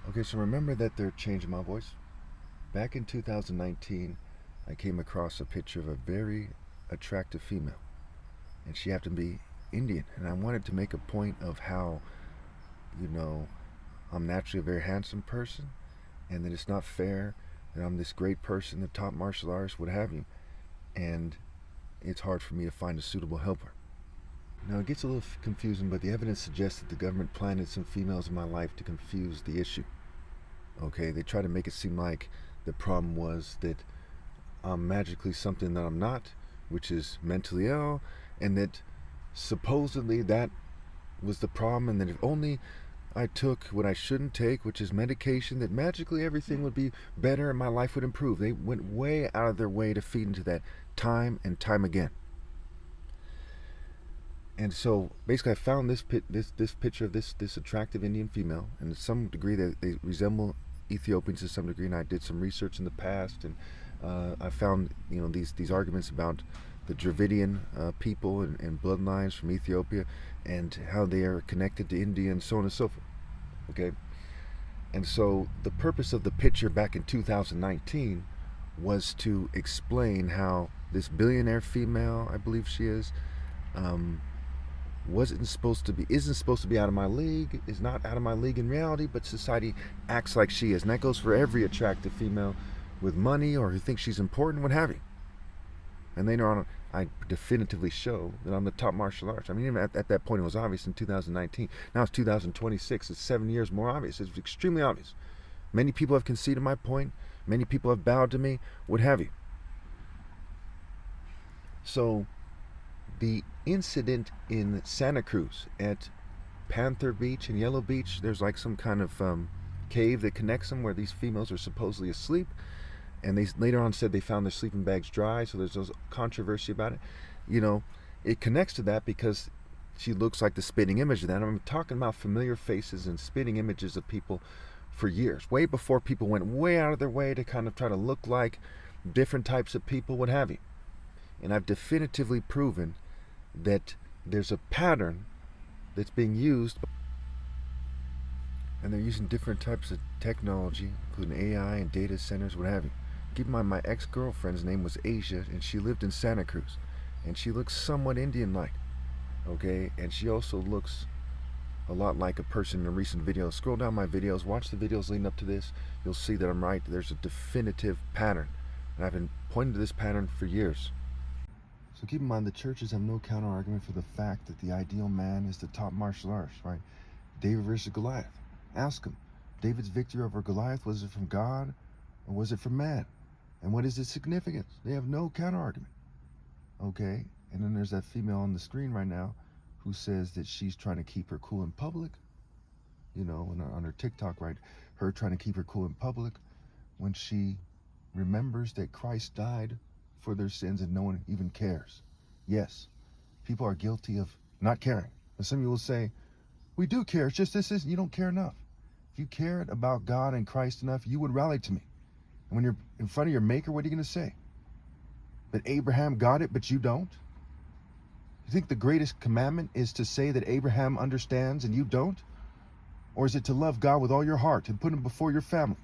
Okay, so remember that they're changing my voice? Back in 2019, I came across a picture of a very attractive female, and she happened to be Indian. And I wanted to make a point of how, you know, I'm naturally a very handsome person, and that it's not fair that I'm this great person, the top martial artist, what have you, and it's hard for me to find a suitable helper. Now, it gets a little confusing, but the evidence suggests that the government planted some females in my life to confuse the issue. Okay, they try to make it seem like the problem was that I'm magically something that I'm not, which is mentally ill, and that supposedly that was the problem, and that if only I took what I shouldn't take, which is medication, that magically everything would be better and my life would improve. They went way out of their way to feed into that time and time again. And so basically, I found this picture of this attractive Indian female, and to some degree they resemble Ethiopians to some degree. And I did some research in the past, and I found these arguments about the Dravidian people and bloodlines from Ethiopia, and how they are connected to India, and so on and so forth. Okay, and so the purpose of the picture back in 2019 was to explain how this billionaire female, I believe she is, um, isn't supposed to be out of my league, is not out of my league in reality, but society acts like she is. And that goes for every attractive female with money or who thinks she's important, what have you. And later on, I definitively show that I'm the top martial artist. I mean, even at that point, it was obvious in 2019. Now it's 2026. It's 7 years more obvious. It's extremely obvious. Many people have conceded my point. Many people have bowed to me, what have you. So the incident in Santa Cruz at Panther Beach and Yellow Beach, there's like some kind of cave that connects them where these females are supposedly asleep, and they later on said they found their sleeping bags dry, so there's controversy about it. It connects to that because she looks like the spitting image of that. I'm talking about familiar faces and spitting images of people for years, way before people went way out of their way to kind of try to look like different types of people, what have you. And I've definitively proven that there's a pattern that's being used, and they're using different types of technology, including AI and data centers, what have you. Keep in mind, my ex-girlfriend's name was Asia, and she lived in Santa Cruz, and she looks somewhat Indian-like, okay? And she also looks a lot like a person in a recent video. Scroll down my videos, watch the videos leading up to this. You'll see that I'm right. There's a definitive pattern, and I've been pointing to this pattern for years. So keep in mind, the churches have no counter argument for the fact that the ideal man is the top martial artist, right? David versus Goliath. Ask him, David's victory over Goliath, was it from God or was it from man? And what is its significance? They have no counter argument. Okay? And then there's that female on the screen right now who says that she's trying to keep her cool in public, on her TikTok, right? Her trying to keep her cool in public when she remembers that Christ died for their sins and no one even cares. Yes, people are guilty of not caring. And some of you will say, we do care, it's just you don't care enough. If you cared about God and Christ enough, you would rally to me. And when you're in front of your maker, what are you going to say? That Abraham got it, but you don't? You think the greatest commandment is to say that Abraham understands and you don't? Or is it to love God with all your heart and put him before your family?